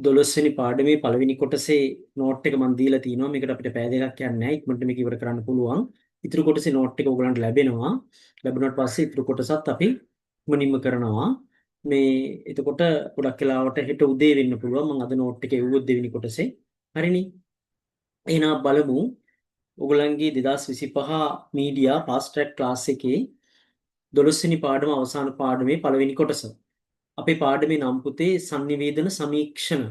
12 වෙනි පාඩමේ පළවෙනි කොටසේ නෝට් එක මම දීලා තිනවා. මේකට අපිට පැය දෙකක් යන්නේ නැහැ. ඉක්මනට මේක ඉවර කරන්න පුළුවන්. ඉතුරු කොටසේ නෝට් එක ඔයගලන්ට ලැබෙනවා. ලැබුණාට පස්සේ ඉතුරු කොටසත් අපි ඉක්මනින්ම කරනවා. මේ එතකොට ගොඩක් වෙලාවට හෙට උදේ වෙන්න පුළුවන්. මම අද නෝට් එක එව්වොත් දෙවෙනි කොටසේ. හරිනේ. එහෙනම් බලමු. ඔයගලන්ගේ 2025 මීඩියා ෆාස්ට් ට්‍රැක් ක්ලාස් එකේ 12 වෙනි පාඩම අවසාන පාඩමේ පළවෙනි කොටස. අපේ පාඩමේ නම් පුතේ sannivedana සමීක්ෂණ.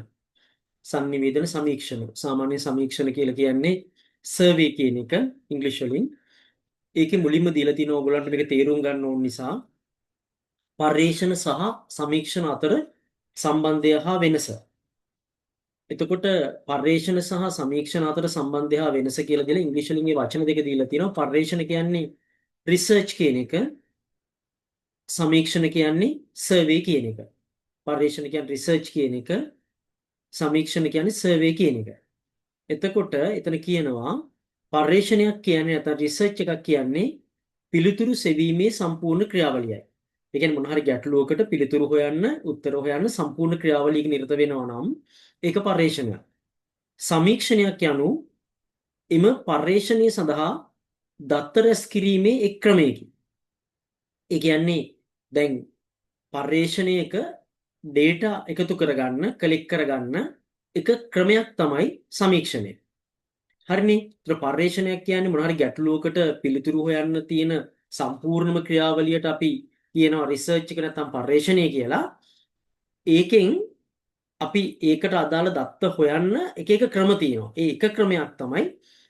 sannivedana සමීක්ෂණ. සාමාන්‍ය සමීක්ෂණ කියලා කියන්නේ සර්වේ කියන එක ඉංග්‍රීසි වලින්. ඒකේ මුලින්ම දීලා තියෙන ඕගොල්ලන්ට මේක තේරුම් ගන්න ඕන නිසා පර්යේෂණ සහ සමීක්ෂණ අතර සම්බන්ධය හා වෙනස. එතකොට පර්යේෂණ සහ සමීක්ෂණ අතර සම්බන්ධය හා වෙනස කියලා දෙලා ඉංග්‍රීසි වලින් මේ වචන දෙක දීලා තියෙනවා. පර්යේෂණ කියන්නේ රිසර්ච් කියන එක. සමීක්ෂණ කියන්නේ සර්වේ කියන එක. පර්යේෂණ කියන්නේ රිසර්ච් කියන එක. සමීක්ෂණ කියන්නේ සර්වේ කියන එක. එතකොට එතන කියනවා පර්යේෂණයක් කියන්නේ නැත්නම් රිසර්ච් එකක් කියන්නේ පිළිතුරු සෙවීමේ සම්පූර්ණ ක්‍රියාවලියයි. ඒ කියන්නේ මොන හරි ගැටලුවකට පිළිතුරු හොයන්න, උත්තර හොයන්න සම්පූර්ණ ක්‍රියාවලියක නිරත වෙනවා නම් ඒක පර්යේෂණයක්. සමීක්ෂණයක් යනු එම පර්යේෂණය සඳහා දත්ත රැස් කිරීමේ එක් ක්‍රමයකි. ඒ කියන්නේ දැන් පර්යේෂණයක data එකතු කරගන්න, කලෙක්ට් කරගන්න එක ක්‍රමයක් තමයි සමීක්ෂණය. හරිනේ. ඒතර පර්යේෂණයක් කියන්නේ මොන හරි ගැටලුවකට පිළිතුරු හොයන්න තියෙන සම්පූර්ණම ක්‍රියාවලියට අපි කියනවා රිසර්ච් එක නැත්නම් පර්යේෂණය කියලා. ඒකෙන් අපි ඒකට අදාළ දත්ත හොයන්න එක එක ක්‍රම තියෙනවා. ඒ එක ක්‍රමයක් තමයි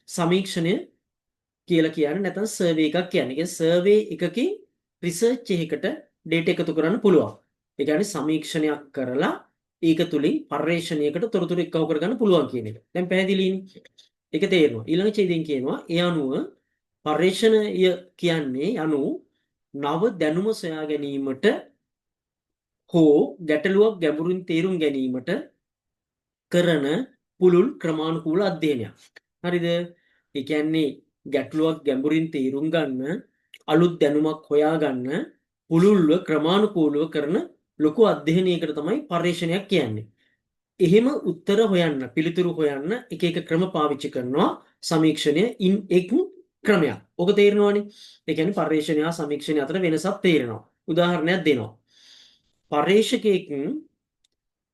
සමීක්ෂණය කියලා කියන්නේ නැත්නම් සර්වේ එකක් කියන්නේ. ඒ සර්වේ එකකින් රිසර්ච් එකකට data එකතු කරන්න පුළුවන්. ඒ කියන්නේ සමීක්ෂණයක් කරලා ඒක තුලින් පර්යේෂණයකට තොරතුරු එක්කව කරගන්න පුළුවන් කියන එක. දැන් පැහැදිලිනේ. ඒක තේරෙනවා. ඊළඟ ඡේදයෙන් කියනවා ඒ අනුව පර්යේෂණය කියන්නේ නව දැනුම සොයා ගැනීමට හෝ ගැටලුවක් ගැඹුරින් තේරුම් ගැනීමට කරන පුළුල් ක්‍රමානුකූල අධ්‍යයනයක්. හරිද? ඒ කියන්නේ ගැටලුවක් ගැඹුරින් තේරුම් ගන්න, අලුත් දැනුමක් හොයාගන්න පුළුල්ව ක්‍රමානුකූලව කරන ලොකු අධ්‍යයනයකට තමයි පර්යේෂණයක් කියන්නේ. එහෙම උත්තර හොයන්න, පිළිතුරු හොයන්න එක එක ක්‍රම පාවිච්චි කරනවා සමීක්ෂණය ඉන් එක් ක්‍රමයක්. ඔක තේරෙනවනේ. ඒ කියන්නේ පර්යේෂණය හා සමීක්ෂණය අතර වෙනසක් තේරෙනවා. උදාහරණයක් දෙනවා. පර්යේෂකයෙක්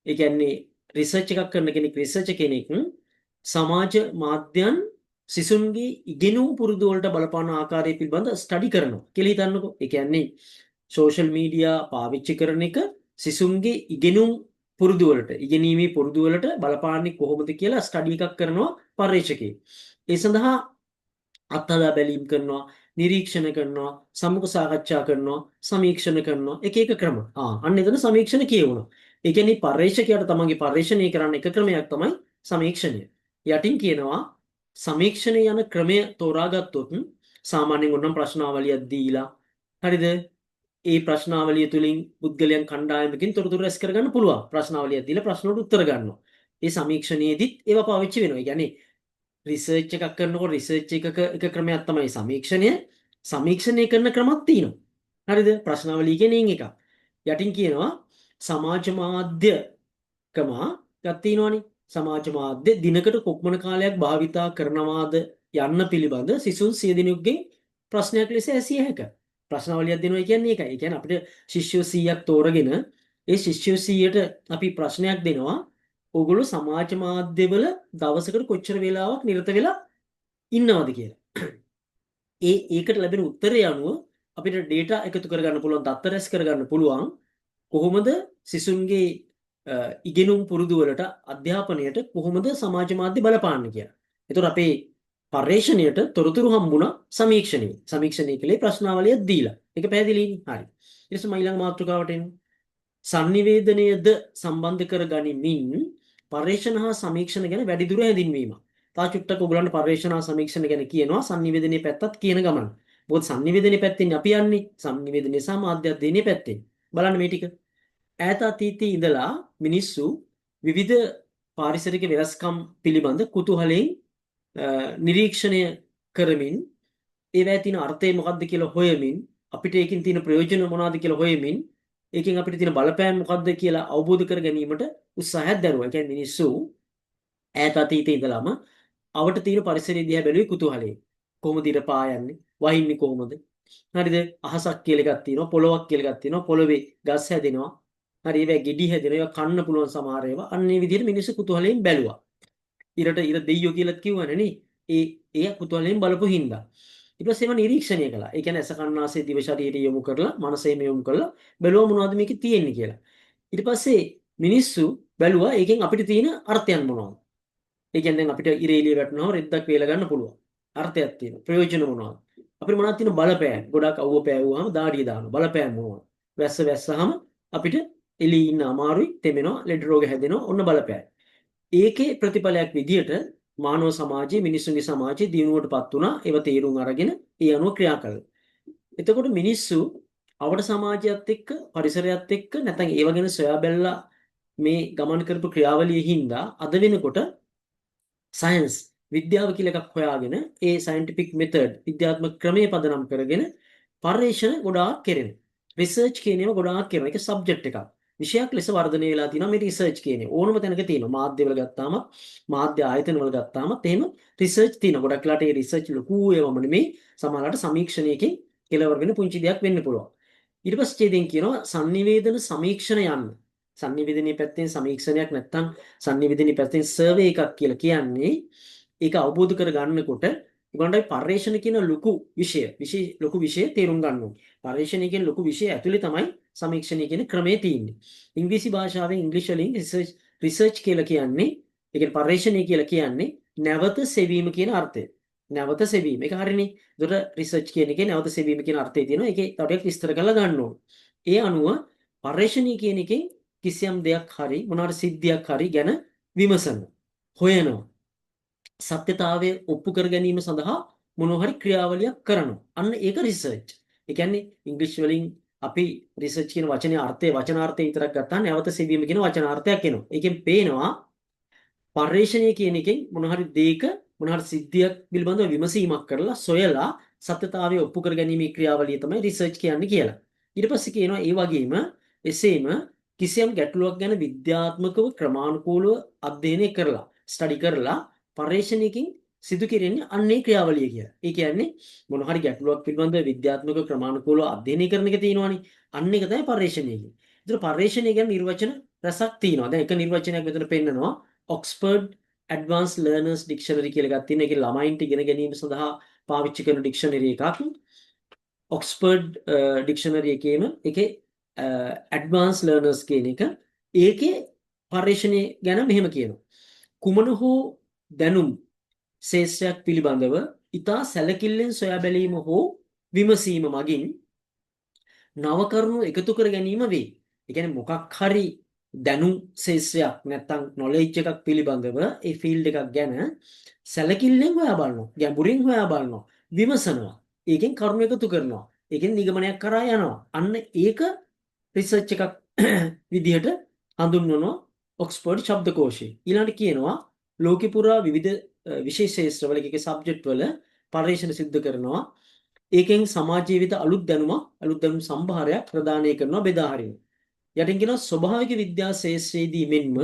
ඒ කියන්නේ රිසර්ච් එකක් කරන කෙනෙක් සමාජ මාධ්‍යයන් සිසුන්ගේ ඉගෙනුම් පුරුදු වලට බලපාන ආකාරය පිළිබඳ ස්ටඩි කරනවා කියලා හිතන්නකෝ. ඒ කියන්නේ සෝෂල් මීඩියා පාවිච්චි කරන එක සිසුන්ගේ ඉගෙනුම් පුරුදු වලට, ඉගෙනීමේ පුරුදු වලට බලපාන්නේ කොහොමද කියලා ස්ටඩි එකක් කරනවා පර්යේෂකයෙක්. ඒ සඳහා අත්හදා බැලීම් කරනවා, නිරීක්ෂණ කරනවා, සමුඛ සාකච්ඡා කරනවා, සමීක්ෂණ කරනවා, එක එක ක්‍රම. අන්න එතන සමීක්ෂණ කියවුණා. ඒ කියන්නේ පර්යේෂකයාට තමන්ගේ පර්යේෂණය කරන්න එක ක්‍රමයක් තමයි සමීක්ෂණය. යටින් කියනවා සමීක්ෂණය යන ක්‍රමය තෝරාගත්තොත් සාමාන්‍යයෙන් උනම් ප්‍රශ්නාවලියක් දීලා හරිද? ඒ ප්‍රශ්නාවලිය තුලින් පුද්ගලයන් කණ්ඩායමකින් තොරතුරු රැස් කරගන්න පුළුවන්. ප්‍රශ්නාවලියක් දීලා ප්‍රශ්න වලට උත්තර ගන්නවා. ඒ සමීක්ෂණයේදීත් ඒවා පාවිච්චි වෙනවා. ඒ කියන්නේ රිසර්ච් එකක් කරනකොට රිසර්ච් එකක එක ක්‍රමයක් තමයි සමීක්ෂණය. සමීක්ෂණය කරන ක්‍රමත් තියෙනවා. හරිද? ප්‍රශ්නාවලිය කියන්නේ එකක්. යටින් කියනවා සමාජ මාධ්‍යකම එකක් තියෙනවනේ. සමාජ මාධ්‍ය දිනකට කොපමණ කාලයක් භාවිතා කරනවාද යන්න පිළිබඳ සිසුන් 100 දෙනෙකුගෙන් ප්‍රශ්නයක් ලෙස ඇසිය හැකියි. ප්‍රශ්නාවලියක් දෙනවා කියන්නේ ඒකයි. ඒ කියන්නේ අපිට ශිෂ්‍යයෝ 100ක් තෝරගෙන ඒ ශිෂ්‍යයෝ 100ට අපි ප්‍රශ්නයක් දෙනවා. ඕගොල්ලෝ සමාජ මාධ්‍යවල දවසකට කොච්චර වෙලාවක් නිරත වෙලා ඉන්නවද කියලා. ඒකට ලැබෙන උත්තරය අනුව අපිට data එකතු කරගන්න පුළුවන්, දත්ත රැස් කරගන්න පුළුවන් කොහොමද සිසුන්ගේ ඉගෙනුම් පුරුදු වලට, අධ්‍යාපනයට කොහොමද සමාජ මාධ්‍ය බලපාන්නේ කියලා. ඒතකොට අපේ පර්යේෂණයට තොරතුරු හම්බුණා සමීක්ෂණයේ. සමීක්ෂණය කලේ ප්‍රශ්නාවලියක් දීලා. ඒක පැහැදිලිනේ? හරි. ඊට පස්සේ ඊළඟ මාතෘකාවට එන්න. sannivedanayද සම්බන්ධ කර ගනිමින් පර්යේෂණ හා සමීක්ෂණ ගැන වැඩිදුර හැඳින්වීම. තා චුට්ටක් ඔයගලන්ට පර්යේෂණ හා සමීක්ෂණ ගැන කියනවා sannivedanaya පැත්තත් කියන ගමන. මොකද sannivedanaya පැත්තෙන් අපි යන්නේ sannivedanaya සහ මාධ්‍ය අධ්‍යයනයේ පැත්තෙන්. බලන්න මේ ටික. ඈත අතීතයේ ඉඳලා මිනිස්සු විවිධ පාරිසරික වෙනස්කම් පිළිබඳ කුතුහලයෙන් නිරීක්ෂණය කරමින් ඒවැය තියෙන අර්ථය මොකක්ද කියලා හොයමින් අපිට ඒකෙන් තියෙන ප්‍රයෝජන මොනවද කියලා හොයමින් ඒකෙන් අපිට තියෙන බලපෑම මොකක්ද කියලා අවබෝධ කර ගැනීමට උත්සාහයක් දරුවා. ඒ කියන්නේ මිනිස්සු ඈත අතීතේ ඉඳලම අවට තියෙන පරිසරය දිහා බැලුවේ කුතුහලයෙන්. කොහොමද ඉර පායන්නේ? වහින්නේ කොහොමද? හරිද? අහසක් කියලා එකක් තියෙනවා, පොළොවක් කියලා එකක් තියෙනවා, පොළොවේ ගස් හැදෙනවා. හරි ඒවා ගෙඩි හැදෙනවා, ඒවා කන්න පුළුවන් සමහර ඒවා. අන්න ඒ විදිහට මිනිස්සු කුතුහලයෙන් බැලුවා. ඉර දෙයියෝ කියලා කිව්වනේ නේ. ඒ කුතුහලයෙන් බලපු හින්දා. ඊට පස්සේ ඒවා නිරීක්ෂණය කළා. ඒ කියන්නේ අස කන්නාසය දිව ශරීරය යොමු කරලා, මනසේම යොමු කරලා බැලුවා මොනවද මේකේ තියෙන්නේ කියලා. ඊට පස්සේ මිනිස්සු බැලුවා ඒකෙන් අපිට තියෙන අර්ථයන් මොනවද? ඒ කියන්නේ දැන් අපිට ඉර එළිය වැටෙනවම රෙද්දක් වේලා ගන්න පුළුවන්. අර්ථයක් තියෙනවා. ප්‍රයෝජන මොනවද? අපිට මොනවද තියෙන බලපෑම්. ගොඩක් අවුව පෑවුවාම දාඩිය දානවා. බලපෑම් මොනවද? වැස්සහම අපිට එළියේ ඉන්න අමාරුයි, තෙමෙනවා, ලෙඩ රෝග හැදෙනවා. ඔන්න බලපෑම්. ඒකේ ප්‍රතිඵලයක් විදියට මානව සමාජයේ මිනිස්සුන්ගේ සමාජයේ දියුණුවටපත් වුණා. ඒව තේරුම් අරගෙන ඒ අනුව ක්‍රියා කළා. එතකොට මිනිස්සු අවඩ සමාජයත් එක්ක පරිසරයත් එක්ක නැත්නම් ඒව ගැන සොයා බැලලා මේ ගමන් කරපු ක්‍රියාවලිය හින්දා අද වෙනකොට සයන්ස් විද්‍යාව කියලා එකක් හොයාගෙන ඒ සයන්ටිෆික් මෙතඩ් විද්‍යාත්මක ක්‍රමයේ පදනම් කරගෙන පර්යේෂණ ගොඩාක් කෙරෙනවා. රිසර්ච් කියන ඒවා ගොඩාක් කරනවා. ඒක සබ්ජෙක්ට් එකක්. විෂයක් ලෙස වර්ධනය වෙලා තියෙනවා මේ රිසර්ච් කියන්නේ. ඕනම තැනක තියෙනවා. මාධ්‍යවල ගත්තාම, මාධ්‍ය ආයතනවල ගත්තාම එහෙම රිසර්ච් තියෙනවා. ගොඩක් වෙලාට ඒ රිසර්ච් ලොකු ඒවාම නෙමෙයි. සමහරවිට සමීක්ෂණයකින් කෙලවර වෙන පුංචි දෙයක් වෙන්න පුළුවන්. ඊට පස්සේ ඉතින් කියනවා sannivedana සමීක්ෂණ යන්න. sannivedanaye පැත්තෙන් සමීක්ෂණයක් නැත්තම් sannivedanaye පැත්තෙන් සර්වේ එකක් කියලා කියන්නේ ඒක අවබෝධ කර ගන්නකොට උගන්ඩයි පර්යේෂණ කියන ලොකු ලොකු විෂය තේරුම් ගන්න ඕනේ. පර්යේෂණ කියන ලොකු විෂය ඇතුලේ තමයි සමීක්ෂණය කියන ක්‍රමය තියෙන්නේ. ඉංග්‍රීසි භාෂාවෙන් ඉංග්‍රීසි වලින් රිසර්ච් කියලා කියන්නේ ඒ කියන්නේ පර්යේෂණය කියලා කියන්නේ නැවත සෙවීම කියන අර්ථය. නැවත සෙවීම. ඒක හරිනේ. ඒතකොට රිසර්ච් කියන එකේ නැවත සෙවීම කියන අර්ථය තියෙනවා. ඒකේ තව ටිකක් විස්තර කරලා ගන්න ඕනේ. ඒ අනුව පර්යේෂණය කියන එකෙන් කිසියම් දෙයක් හරි මොනවාරි සිද්ධියක් හරි ගැන විමසන හොයනවා. සත්‍යතාවය ඔප්පු කර ගැනීම සඳහා මොනවා හරි ක්‍රියාවලියක් කරනවා. අන්න ඒක රිසර්ච්. ඒ කියන්නේ ඉංග්‍රීසි වලින් අපි රිසර්ච් කියන වචනේ අර්ථය වචනාර්ථය විතරක් ගත්තා නැවත සෙවීම කියන වචනාර්ථයක් එනවා. ඒකෙන් පේනවා පර්යේෂණය කියන එකෙන් මොනවා හරි දෙයක මොනවා හරි සිද්ධියක් පිළිබඳව විමසීමක් කරලා සොයලා සත්‍යතාවය ඔප්පු කර ගැනීමේ ක්‍රියාවලිය තමයි රිසර්ච් කියන්නේ කියලා. ඊට පස්සේ කියනවා ඒ වගේම එසේම කිසියම් ගැටලුවක් ගැන විද්‍යාත්මකව ක්‍රමානුකූලව අධ්‍යයනය කරලා ස්ටඩි කරලා පර්යේෂණයකින් සිදු කෙරෙන්නේ අන්නේ ක්‍රියාවලිය කියලා. ඒ කියන්නේ මොන හරි ගැටලුවක් පිළිබඳව විද්‍යාත්මක ක්‍රමානුකූලව අධ්‍යයනය කරන එක තියෙනවානේ. අන්න එක තමයි පර්යේෂණය කියන්නේ. ඒතර පර්යේෂණය ගැන නිර්වචන රසක් තියෙනවා. දැන් එක නිර්වචනයක් මෙතන පෙන්නනවා. ඔක්ස්ෆර්ඩ් ඇඩ්වාන්ස් ලර්නර්ස් ඩික්ෂනරි කියලා එකක් තියෙනවා. ඒකේ ළමයින්ට ඉගෙන ගැනීම සඳහා පාවිච්චි කරන ඩික්ෂනරි එකක්. ඔක්ස්ෆර්ඩ් ඩික්ෂනරි එකේම ඒකේ ඇඩ්වාන්ස් ලර්නර්ස් කියන එක ඒකේ පර්යේෂණය ගැන මෙහෙම කියනවා. කුමන හෝ දැනුම් ශේෂ්ත්‍රයක් පිළිබඳව ඉතා සැලකිල්ලෙන් සොයා බැලීම හෝ විමසීම මගින් නව කරුණු එකතු කර ගැනීම වේ. ඒ කියන්නේ මොකක් හරි දැනුම් ශේෂ්ත්‍රයක් නැත්තම් නොලෙජ් එකක් පිළිබඳව ඒ ෆීල්ඩ් එකක් ගැන සැලකිල්ලෙන් හොයා බලනවා. ගැඹුරින් හොයා බලනවා. විමසනවා. ඒකෙන් කරුණු එකතු කරනවා. ඒකෙන් නිගමනයක් කරා යනවා. අන්න ඒක රිසර්ච් එකක් විදිහට හඳුන්වනවා ඔක්ස්ෆර්ඩ් ශබ්දකෝෂය. ඊළඟට කියනවා ලෝකෙ පුරා විවිධ විශේෂ ශාස්ත්‍රවල එකක සබ්ජෙක්ට් වල පර්යේෂණ සිදු කරනවා. ඒකෙන් සමාජ ජීවිත අලුත් දැනුම් සම්භාරයක් ප්‍රදානය කරනවා බෙදා හරිනවා. යටින් කියනවා ස්වභාවික විද්‍යා ශාස්ත්‍රයේදී මෙන්ම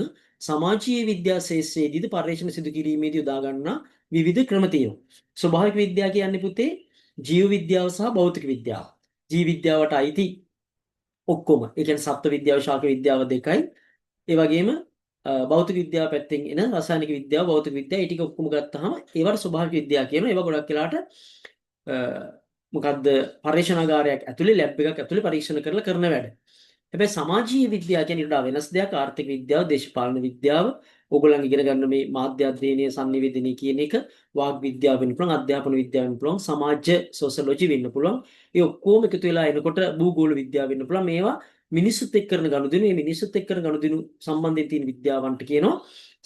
සමාජීය විද්‍යා ශාස්ත්‍රයේදීද පර්යේෂණ සිදු කිරීමේදී යොදා ගන්නා විවිධ ක්‍රම තියෙනවා. ස්වභාවික විද්‍යාව කියන්නේ පුතේ ජීව විද්‍යාව සහ භෞතික විද්‍යාව. ජීව විද්‍යාවට අයිති ඔක්කොම. ඒ කියන්නේ සත්ත්ව විද්‍යාව, ශාක විද්‍යාව දෙකයි. ඒ වගේම භෞතික විද්‍යාව පැත්තෙන් එන රසායනික විද්‍යාව, භෞතික විද්‍යාව ඒ ටික ඔක්කොම ගත්තාම ඒවට ස්වභාවික විද්‍යාව කියනවා. ඒවා ගොඩක් වෙලාට මොකද්ද පරීක්ෂණාගාරයක් ඇතුලේ ලැබ් එකක් ඇතුලේ පරීක්ෂණ කරලා කරන වැඩ. හැබැයි සමාජීය විද්‍යාව කියන්නේ ඊට වෙනස් දෙයක්. ආර්ථික විද්‍යාව, දේශපාලන විද්‍යාව, ඕගොල්ලන් ඉගෙන ගන්න මේ මාධ්‍ය අධ්‍යයනය, sannivedana කියන එක, වාග් විද්‍යාව වෙන්න පුළුවන්, අධ්‍යාපන විද්‍යාව වෙන්න පුළුවන්, සමාජ සෝෂියොලොජි වෙන්න පුළුවන්. ඒ ඔක්කොම එකතු වෙලා එනකොට භූගෝල විද්‍යාව වෙන්න පුළුවන්. මේවා මිනිස්සුත් එක්ක කරන ගනුදෙනු, මේ මිනිස්සුත් එක්ක කරන ගනුදෙනු සම්බන්ධයෙන් තියෙන විද්‍යාවන්ට කියනවා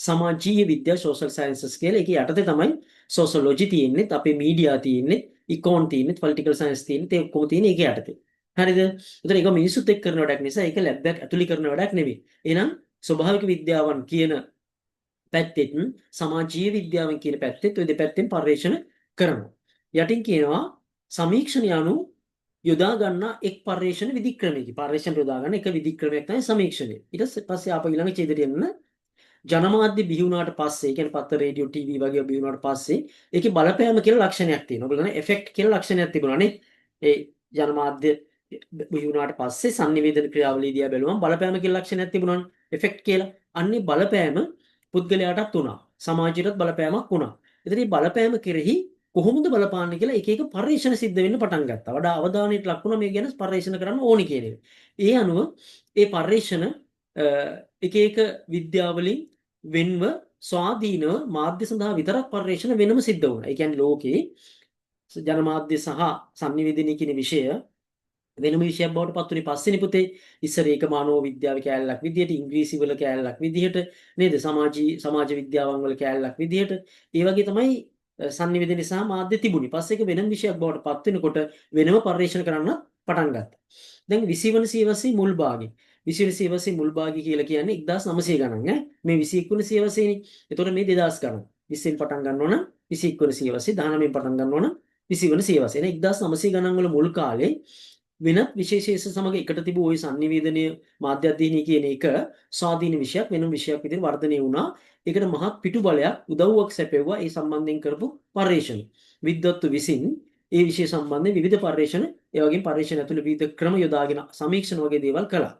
සමාජීය විද්‍යාව, සෝෂල් සයන්සස් කියලා. ඒකේ යටතේ තමයි සෝෂියොලොජි තියෙන්නේ, අපේ මීඩියා තියෙන්නේ, ඉකෝන් තියෙන්නේ, පොලිටිකල් සයන්ස් තියෙන්නේ, ඒ ඔක්කොම තියෙන්නේ ඒකේ යටතේ. හරිද? ඒතර ඒක මිනිස්සුත් එක්ක කරන වැඩක් නිසා ඒක ලැබ් එකක් ඇතුළේ කරන වැඩක් නෙවෙයි. එහෙනම් ස්වභාවික විද්‍යාවන් කියන පැත්තෙත් සමාජීය විද්‍යාවන් කියන පැත්තෙත් ඔය දෙපැත්තෙන් පර්යේෂණ කරනවා. යටින් කියනවා සමීක්ෂණ යනු යොදා ගන්නා එක් පර්යේෂණ විධික්‍රමයකි. පර්යේෂණ යොදා ගන්න එක විධික්‍රමයක් තමයි සමීක්ෂණය. ඊට පස්සේ ආපහු ඊළඟ ඡේදයට එන්න ජනමාධ්‍ය බිහි වුණාට පස්සේ, කියන්නේ පත්ත, රේඩියෝ, ටීවී වගේ බිහි වුණාට පස්සේ ඒකේ බලපෑම කියලා ලක්ෂණයක් තියෙනවා. ඔයගොල්ලෝ දන්නේ එෆෙක්ට් කියලා ලක්ෂණයක් තිබුණා නේ. ඒ ජනමාධ්‍ය බිහි වුණාට පස්සේ sannivedana ක්‍රියාවලිය දිහා බැලුවම බලපෑම කියලා ලක්ෂණයක් තිබුණානේ. එෆෙක්ට් කියලා. අන්නේ බලපෑම පුද්ගලයාටත් වුණා. සමාජයටත් බලපෑමක් වුණා. ඉතින් මේ බලපෑම කෙරෙහි කොහොමද බලපාන්නේ කියලා එක එක පරීක්ෂණ සිද්ධ වෙන්න පටන් ගත්තා. වඩා අවධානයට ලක් වුණා මේ ගැන පරීක්ෂණ කරන්න ඕනි කියන එක. ඒ අනුව ඒ පරීක්ෂණ එක එක විද්‍යාවලින් වෙන්ව ස්වාධීනව මාධ්‍ය සඳහා විතරක් පරීක්ෂණ වෙනම සිද්ධ වුණා. ඒ කියන්නේ ලෝකේ ජනමාධ්‍ය සහ sannivedana කියන විෂය වෙනම විෂයක් බවට පත් වුණේ පස්සේනේ පුතේ. ඉස්සර ඒක මානව විද්‍යාවේ කෑල්ලක් විදිහට, ඉංග්‍රීසි වල කෑල්ලක් විදිහට නේද? සමාජ විද්‍යාවන් වල කෑල්ලක් විදිහට. ඒ වගේ තමයි sannivedana සහ මාධ්‍ය තිබුණේ. පස්සේ ඒක වෙනම විෂයක් බවට පත් වෙනකොට වෙනම පරීක්ෂණ කරන්න පටන් ගත්තා. දැන් 20 වන සියවසේ මුල් භාගේ 20 වන සියවසේ මුල් භාගය කියලා කියන්නේ 1900 ගණන් ඈ. මේ 21 වන සියවසේනේ. එතකොට මේ 2000 ගණන්. 20 පටන් ගන්නව නම් 21 වන සියවසේ, 19 පටන් ගන්නව නම් 20 වන සියවසේ. එනේ 1900 ගණන් වල මුල් කාලේ වෙනත් විශේෂ සමග එකට තිබූ ওই sannivedanaya මාධ්‍ය අධ්‍යයනය කියන එක ස්වාධීන විෂයක් වෙනම විෂයක් විදිහට වර්ධනය වුණා. ඒකට මහත් පිටු බලයක් උදව්වක් සැපෙවුවා ඒ සම්බන්ධයෙන් කරපු පර්යේෂණ. විද්වත්තු විසින් ඒ විෂය සම්බන්ධයෙන් විවිධ පර්යේෂණ, ඒ වගේම පර්යේෂණ ඇතුළේ විවිධ ක්‍රම යොදාගෙන සමීක්ෂණ වගේ දේවල් කළා.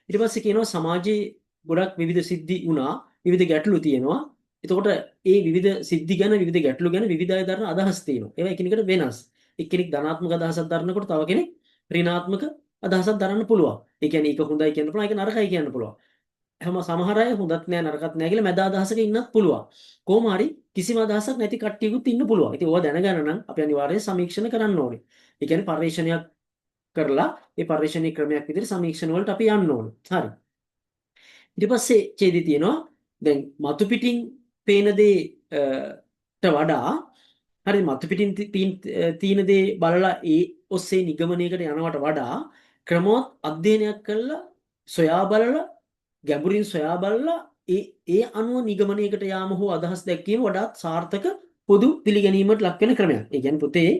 ඊට පස්සේ කියනවා සමාජයේ ගොඩක් විවිධ සිද්ධි වුණා, විවිධ ගැටලු තියෙනවා. එතකොට ඒ විවිධ සිද්ධි ගැන, විවිධ ගැටලු ගැන විවිධ අය දරන අදහස් තියෙනවා. ඒවා එකිනෙකට වෙනස්. එක්කෙනෙක් ධනාත්මක අදහසක් දරනකොට තව කෙනෙක් ඍණාත්මක අදහසක් දරන්න පුළුවන්. ඒ කියන්නේ ඒක හොඳයි කියන්න පුළුවන්, ඒක නරකයි කියන්න පුළුවන්. සමහර අය හොඳත් නෑ නරකත් නෑ කියලා මැද අදහසක ඉන්නත් පුළුවන්. කොහොම හරි කිසිම අදහසක් නැති කට්ටියකුත් ඉන්න පුළුවන්. ඉතින් ඕවා දැනගන්න නම් අපි අනිවාර්යයෙන් සමීක්ෂණ කරන්න ඕනේ. ඒ කියන්නේ පර්යේෂණයක් කරලා ඒ පර්යේෂණීය ක්‍රමයක් විදිහට සමීක්ෂණ වලට අපි යන්න ඕනේ. හරි. ඊට පස්සේ ඡේදය තියෙනවා දැන් මතු පිටින් පේන දේට වඩා හරි මතු පිටින් තියෙන දේ බලලා ඒ ඔස්සේ නිගමනයකට යනවට වඩා ක්‍රමවත් අධ්‍යයනයක් කළා සොයා බලලා ගැඹුරින් සොයා බලලා ඒ අනුව නිගමනයකට යාම හෝ අදහස් දැක්වීම වඩාත් සාර්ථක පොදු පිළිගැනීමට ලක් වෙන ක්‍රමයක්. ඒ කියන්නේ පුතේ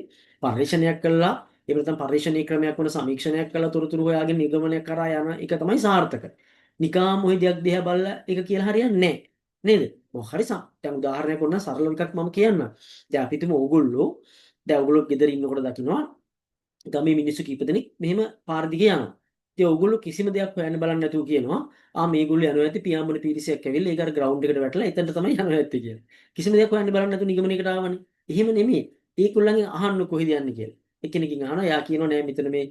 පරීක්ෂණයක් කළා එහෙම නැත්නම් පරීක්ෂණීය ක්‍රමයක් වන සමීක්ෂණයක් කළා තොරතුරු හොයාගෙන නිගමනයක් කරා යන එක තමයි සාර්ථක. නිකාම් ඔය දෙයක් දිහා බලලා ඒක කියලා හරියන්නේ නැහැ. නේද? මොකක් හරි දැන් උදාහරණයක් වුණා සරල එකක් මම කියන්නම්. දැන් අපි හිතමු ඕගොල්ලෝ ගෙදර ඉන්නකොට දකින්නවා ගමේ මිනිස්සු කීප දෙනෙක් මෙහෙම පාර දිගේ යනවා. ඉතින් ඕගොල්ලෝ කිසිම දෙයක් හොයන්න බලන්නේ නැතුව කියනවා මේගොල්ලෝ යනවා ඇති පියාඹන පිරිසක් ඇවිල්ලා ඒක අර ග්‍රවුන්ඩ් එකට වැටලා එතනට තමයි යනවා ඇති කියලා. කිසිම දෙයක් හොයන්න බලන්නේ නැතුව නිගමනයකට ආවනේ. එහෙම නෙමෙයි. ඒගොල්ලන්ගෙන් අහන්න කොහෙද යන්නේ කියලා. එක්කෙනකින් අහනවා යා කියනවා නෑ මෙතන මේ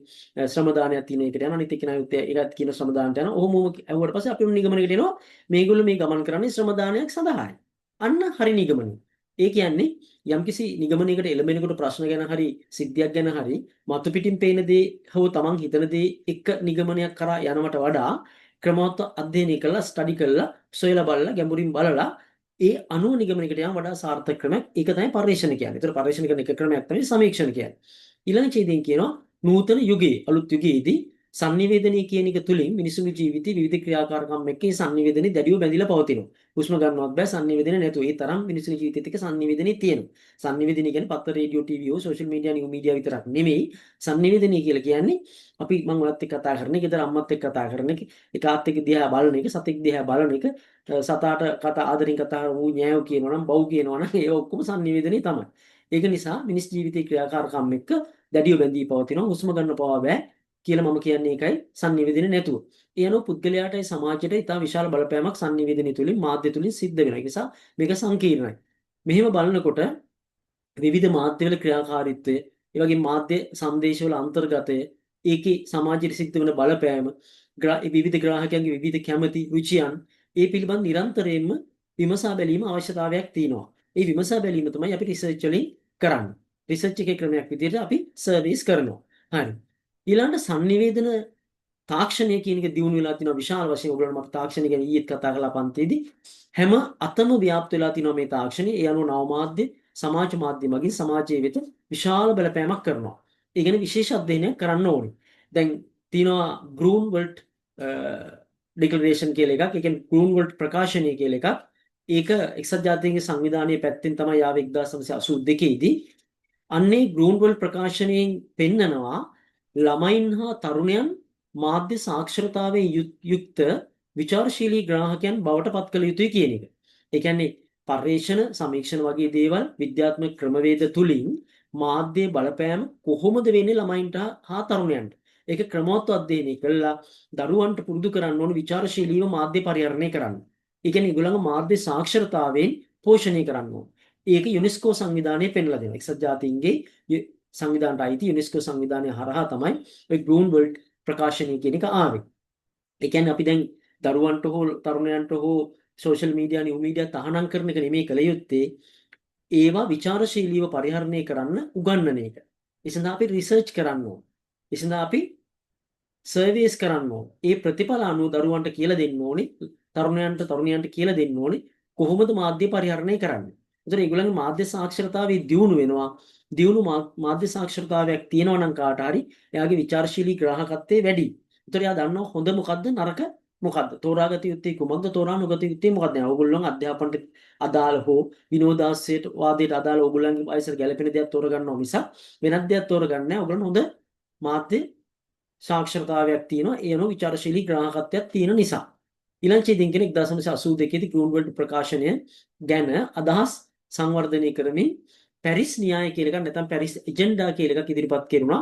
ශ්‍රම දානයක් තියෙන එකට යනවා අනිත් එක්කෙනා ඒකත් කියන ශ්‍රම දානට යනවා. ඔහොම ඇහුවට පස්සේ අපි නිගමනයකට එනවා මේගොල්ලෝ මේ ගමන් කරන්නේ ශ්‍රම දානයක් සඳහායි. අන්න හරි නිගමනය. ඒ කියන්නේ යම්කිසි නිගමනයකට එළඹෙනකොට ප්‍රශ්න ගැන හරි සිද්ධියක් ගැන හරි මතු පිටින් පේන දේ හෝ තමන් හිතන දේ එක නිගමනයක් කරා යනවට වඩා ක්‍රමවත් අධ්‍යයනය කළා ස්ටඩි කළා සොයලා බලලා ගැඹුරින් බලලා ඒ අනුව නිගමනයකට යන වඩා සාර්ථක ක්‍රමයක් ඒක තමයි පර්යේෂණ කියන්නේ. ඒතර පර්යේෂණ කරන එක ක්‍රමයක් තමයි සමීක්ෂණ කියන්නේ. ඊළඟ ඡේදයෙන් කියනවා නූතන යුගයේ අලුත් යුගයේදී sannivedanaya කියන එක තුලින් මිනිසුන්ගේ ජීවිතේ විවිධ ක්‍රියාකාරකම් එක්ක ඒ sannivedanaya දැඩිව බැඳිලා පවතිනවා. හුස්ම ගන්නවත් බෑ sannivedanaya නැතුව. ඒ තරම් මිනිසුන්ගේ ජීවිතෙත් එක්ක sannivedanaya තියෙනවා. sannivedanaya කියන්නේ පත්ත radio TV social media new media විතරක් නෙමෙයි. sannivedanaya කියලා කියන්නේ අපි මම ඔයත් එක්ක කතා කරන එක, ගෙදර අම්මත් එක්ක කතා කරන එක, එකාත් එක්ක දිහා බලන එක, සතෙක් දිහා බලන එක, සතාට කතා ආදරෙන් කතා කරමු නෑව කියනවා නම් බව් කියනවා නම් ඒ ඔක්කොම sannivedanaya තමයි. ඒක නිසා මිනිස් ජීවිතේ ක්‍රියාකාරකම් එක්ක දැඩිව බැඳී පවතිනවා. හුස්ම ගන්න පවා බෑ කියලා මම කියන්නේ ඒකයි sannivedana නැතුව. ඒ අනුව පුද්ගලයාටයි සමාජයට ඉතා විශාල බලපෑමක් sannivedana තුලින් මාධ්‍ය තුලින් සිද්ධ වෙනවා. ඒ නිසා මේක සංකීර්ණයි. මෙහෙම බලනකොට විවිධ මාධ්‍යවල ක්‍රියාකාරීත්වය, ඒ වගේ මාධ්‍ය සංදේශවල අන්තර්ගතය, ඒකේ සමාජයට සිද්ධ වෙන බලපෑම, විවිධ ග්‍රාහකයන්ගේ විවිධ කැමැති රුචියන් ඒ පිළිබඳ නිරන්තරයෙන්ම විමසා බැලීම අවශ්‍යතාවයක් තියෙනවා. ඒ විමසා බැලීම තමයි අපි රිසර්ච් වලින් කරන්නේ. රිසර්ච් එකේ ක්‍රමයක් විදිහට අපි සර්වීස් කරනවා. හරි. ඊළඟට sannivedana තාක්ෂණය කියන එක දියුණු වෙලා තිනවා විශාල වශයෙන්. ඔයගොල්ලෝ මට තාක්ෂණය ගැන ඊයේත් කතා කළා පන්තියේදී. හැම අතම ව්‍යාප්ත වෙලා තිනවා මේ තාක්ෂණය. ඒ අනුව නව මාධ්‍ය, සමාජ මාධ්‍ය මගින් සමාජයේ වෙත විශාල බලපෑමක් කරනවා. ඒ ගැන විශේෂ අධ්‍යයනයක් කරන්න ඕනේ. දැන් තිනවා ග්‍රූන්වල්ඩ් ඩික්ලරේෂන් කියලා එකක්. ඒ කියන්නේ ග්‍රූන්වල්ඩ් ප්‍රකාශනය කියලා එකක්. ඒක එක්සත් ජාතීන්ගේ සංවිධානයේ පැත්තෙන් තමයි ආවේ 1982 දී. අන්නේ ග්‍රූන්වල්ඩ් ප්‍රකාශනයෙන් පෙන්නනවා ළමයින් හා තරුණයන් මාධ්‍ය සාක්ෂරතාවයෙන් යුක්ත විචාරශීලී ග්‍රාහකයන් බවට පත් කළ යුතුයි කියන එක. ඒ කියන්නේ පර්යේෂණ සමීක්ෂණ වගේ දේවල් විද්‍යාත්මක ක්‍රමවේද තුලින් මාධ්‍ය බලපෑම කොහොමද වෙන්නේ ළමයින්ට හා තරුණයන්ට. ඒක ක්‍රමවත් අධ්‍යයනය කළා දරුවන්ට පුරුදු කරන්න ඕන විචාරශීලීව මාධ්‍ය පරිහරණය කරන්න. ඒ කියන්නේ ඒගොල්ලන්ගේ මාධ්‍ය සාක්ෂරතාවයෙන් පෝෂණය කරන්න ඕන. ඒක යුනෙස්කෝ සංවිධානය පෙන්ලා දෙනවා. එක්සත් ජාතීන්ගේ සංවිධානයට අයිති යුනෙස්කෝ සංවිධානය හරහා තමයි ඔය ග්‍රූන් වර්ල්ඩ් ප්‍රකාශනය කියන එක ආවේ. ඒ කියන්නේ අපි දැන් දරුවන්ට හෝ තරුණයන්ට හෝ සෝෂල් මීඩියා නිව් මීඩියා තහනම් කරන එක නෙමෙයි කළ යුත්තේ. ඒවා විචාරශීලීව පරිහරණය කරන්න උගන්වන එක. ඒ සඳහා අපි රිසර්ච් කරන්න ඕන. ඒ සඳහා අපි සර්වේස් කරන්න ඕන. ඒ ප්‍රතිඵල අනුව දරුවන්ට කියලා දෙන්න ඕනේ. තරුණයන්ට කියලා දෙන්න ඕනේ කොහොමද මාධ්‍ය පරිහරණය කරන්නේ. ඒතර ඒගොල්ලන්ගේ මාධ්‍ය සාක්ෂරතාවය දියුණු වෙනවා. දියුණු මාධ්‍ය සාක්ෂරතාවයක් තියෙනවා නම් කාට හරි එයාගේ විචාරශීලී ග්‍රාහකත්වයේ වැඩි. ඒතර එයා දන්නවා හොඳ මොකද්ද නරක මොකද්ද? තෝරාගත යුත්තේ කුමක්ද තෝරා නොගත යුත්තේ මොකක්ද? ඕගොල්ලෝ අධ්‍යාපනයට අදාළ හෝ විනෝදාංශයට වාදයට අදාළ ඕගොල්ලන්ගේ වයසට ගැලපෙන දේක් තෝරගන්නවා මිසක් වෙනත් දේක් තෝරගන්නේ නැහැ. ඕගොල්ලෝ හොඳ මාධ්‍ය සාක්ෂරතාවයක් තියෙනවා. ඒනෝ විචාරශීලී ග්‍රාහකත්වයක් තියෙන නිසා. ඊළඟ ඡේදයෙන් කියන 1982 දී ග්‍රූන් වර්ල්ඩ් ප්‍රකාශනය ගැන අදහස් සංවර්ධනය කරමින් පැරිස් න්‍යාය කියලා එකක් නැත්නම් පැරිස් එජෙන්ඩා කියලා එකක් ඉදිරිපත් කෙරුණා.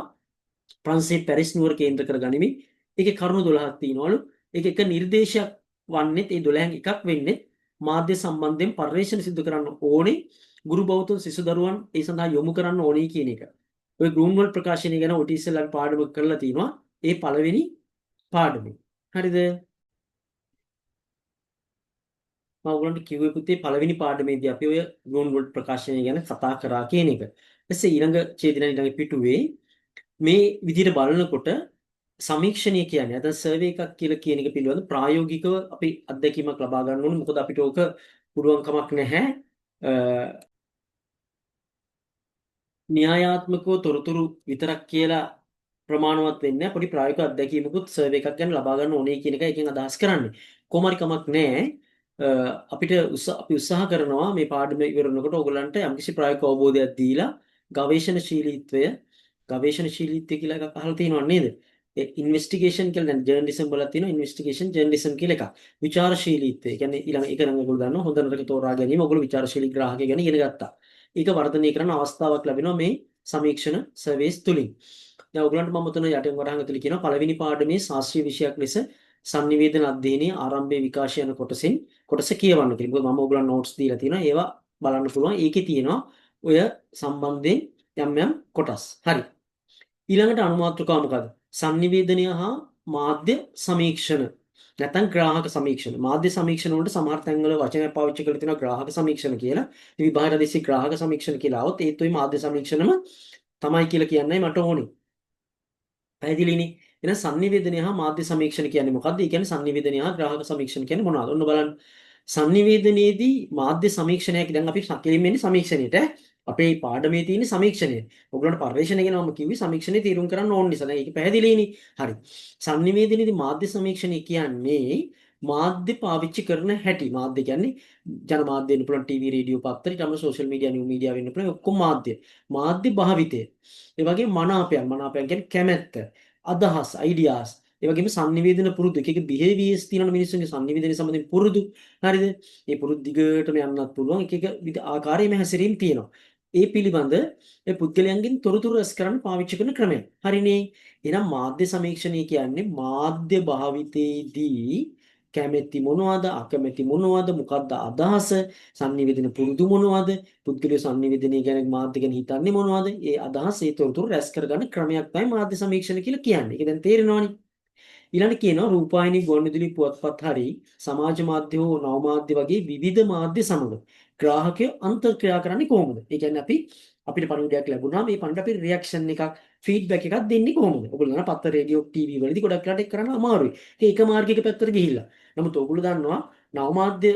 ප්‍රංශයේ පැරිස් නුවර කේන්ද්‍ර කරගනිමින් ඒකේ කරුණු 12ක් තියෙනවලු. ඒක එක නිර්දේශයක් වන්නේ ඒ 12න් එකක් වෙන්නේ මාධ්‍ය සම්බන්ධයෙන් පර්යේෂණ සිදු කරන්න ඕනේ ගුරු බෞද්ධ සිසු දරුවන් ඒ සඳහා යොමු කරන්න ඕනේ කියන එක. ඔය ග්‍රූන් වර්ල්ඩ් ප්‍රකාශනය ගැන ඔටි ඉස්සෙල්ලා පාඩමක් කරලා තිනවා. ඒ පළවෙනි පාඩමේ. හරිද? මම ඔයගලන්ට කිව්වේ පුතේ පළවෙනි පාඩමේදී අපි ඔය ග්‍රූන් වර්ල්ඩ් ප්‍රකාශනය ගැන කතා කරා කියන එක. ඊපස්සේ ඊළඟ ඡේදන ඊළඟ පිටුවේ මේ විදිහට බලනකොට සමීක්ෂණය කියන්නේ නැත්නම් සර්වේ එකක් කියලා කියන එක පිළිබඳ ප්‍රායෝගිකව අපි අත්දැකීමක් ලබා ගන්න ඕනේ. මොකද අපිට ඕක පුළුවන් කමක් නැහැ. න්‍යායාත්මකව තොරතුරු විතරක් කියලා ප්‍රමාණවත් වෙන්නේ නැහැ. පොඩි ප්‍රායෝගික අත්දැකීමකුත් සර්වේ එකක් ගැන ලබා ගන්න ඕනේ කියන එක එකෙන් අදහස් කරන්නේ. කොහොම හරි කමක් නැහැ. අපිට අපි උත්සාහ කරනවා මේ පාඩම ඉවර වෙනකොට ඕගලන්ට යම්කිසි ප්‍රායෝගික අවබෝධයක් දීලා ගවේෂණශීලීත්වය කියලා එකක් අහලා තියෙනව නේද? ඒ ඉන්වෙස්ටිගේෂන් කියලා දැන් ජර්නලිසම් වල තියෙනවා ඉන්වෙස්ටිගේෂන් ජර්නලිසම් කියලා එකක්. විචාරශීලීත්වය. කියන්නේ ඊළඟ එක නම් ඔයගොල්ලෝ දන්නවා හොඳ නරක තෝරා ගැනීම ඔයගොල්ලෝ විචාරශීලී ග්‍රාහකය ගැන ඉගෙන ගත්තා. ඒක වර්ධනය කරන්න අවස්ථාවක් ලැබෙනවා මේ සමීක්ෂණ සර්වේස් තුලින්. දැන් ඔයගලන්ට මම මෙතන යටින් වරහන් ඇතුලේ කියනවා පළවෙනි පාඩමේ ශාස්ත්‍රීය විෂයක් ලෙස sannivedana අධ්‍යයනයේ ආරම්භයේ විකාශය යන කොටස කියවන්න කියලා. මොකද මම ඔයගලන්ට නෝට්ස් දීලා තියෙනවා. ඒවා බලන්න පුළුවන්. ඒකේ තියෙනවා ඔය සම්බන්ධයෙන් යම් කොටස්. හරි. ඊළඟට අනුමාත්‍රකාව මොකද්ද? sannivedanaya හා මාධ්‍ය සමීක්ෂණ. නැත්නම් ග්‍රාහක සමීක්ෂණ. මාධ්‍ය සමීක්ෂණ වලට සමහර තැන්වල වචනයක් පාවිච්චි කරලා තියෙනවා ග්‍රාහක සමීක්ෂණ කියලා. ඉතින් විභාග දෙසේ ග්‍රාහක සමීක්ෂණ කියලා આવොත් ඒත් ওই මාධ්‍ය සමීක්ෂණම තමයි කියලා කියන්නයි මට ඕනේ. පැහැදිලිනේ. එහෙනම් sannivedanaya හා මාධ්‍ය සමීක්ෂණ කියන්නේ මොකද්ද? ඒ කියන්නේ sannivedanaya හා ග්‍රාහක සමීක්ෂණ කියන්නේ මොනවද? ඔන්න බලන්න. sannivedanaයේදී මාධ්‍ය සමීක්ෂණයක් දැන් අපි කෙලින්ම එන්නේ සමීක්ෂණයට. අපේ පාඩමේ තියෙන සමීක්ෂණය. ඔයගොල්ලන්ට පරිශ්‍රණය ගැන මම කිව්වේ සමීක්ෂණේ තීරුම් කරන්න ඕන නිසා. දැන් ඒක පැහැදිලිනේ. හරි. sannivedanaයේදී මාධ්‍ය සමීක්ෂණය කියන්නේ මාධ්‍ය පාවිච්චි කරන හැටි. මාධ්‍ය කියන්නේ ජනමාධ්‍ය වෙන්න පුළුවන් ටීවී රේඩියෝ පත්තර ඊට අමතරව සෝෂල් මීඩියා නිව් මීඩියා වෙන්න පුළුවන් ඔක්කොම මාධ්‍ය. මාධ්‍ය භාවිතය. ඒ වගේම මනාපයන් කියන්නේ කැමැත්ත, අදහස්, අයිඩියාස්. ඒ වගේම sannivedana පුරුදු එක behaviors තියෙනවා මිනිස්සුන්ගේ sannivedana සම්බන්ධයෙන් පුරුදු. හරිද? ඒ පුරුදු දිගටම යන්නත් පුළුවන්. එක ආකාරයෙන්ම හැසිරීම් තියෙනවා. ඒ පිළිබඳ ඒ පුද්ගලයන්ගෙන් තොරතුරු රැස් කරන්න පාවිච්චි කරන ක්‍රමයක්. හරිනේ. එහෙනම් මාධ්‍ය සමීක්ෂණය කියන්නේ මාධ්‍ය භාවිතයේදී කැමැති මොනවද අකමැති මොනවද මොකක්ද අදහස sannivedana පුරුදු මොනවද පුද්ගලයා sannivedana ගැන මාධ්‍ය ගැන හිතන්නේ මොනවද ඒ අදහස් ඒ තොරතුරු රැස් කරගන්න ක්‍රමයක් තමයි මාධ්‍ය සමීක්ෂණ කියලා කියන්නේ. ඒක දැන් තේරෙනවනේ. ඊළඟ කියනවා රූපවාහිනී ගුවන්විදුලි පුවත්පත් හරි සමාජ මාධ්‍ය හෝ නව මාධ්‍ය වගේ විවිධ මාධ්‍ය සමග ග්‍රාහකයෝ අන්තර්ක්‍රියා කරන්නේ කොහොමද? ඒ කියන්නේ අපිට පණිවිඩයක් ලැබුණා මේ පණිවිඩ අපි රියැක්ෂන් එකක් ෆීඩ්බැක් එකක් දෙන්නේ කොහොමද? ඔයගොල්ලෝ දන්නා පත්ත රේඩියෝ ටීවී වලදී ගොඩක් වෙලාට ඒක කරන්න අමාරුයි. ඒක එක මාර්ගයක පැත්තට ගිහිල්ලා. නමුත් ඔයගොල්ලෝ දන්නවා නව මාධ්‍ය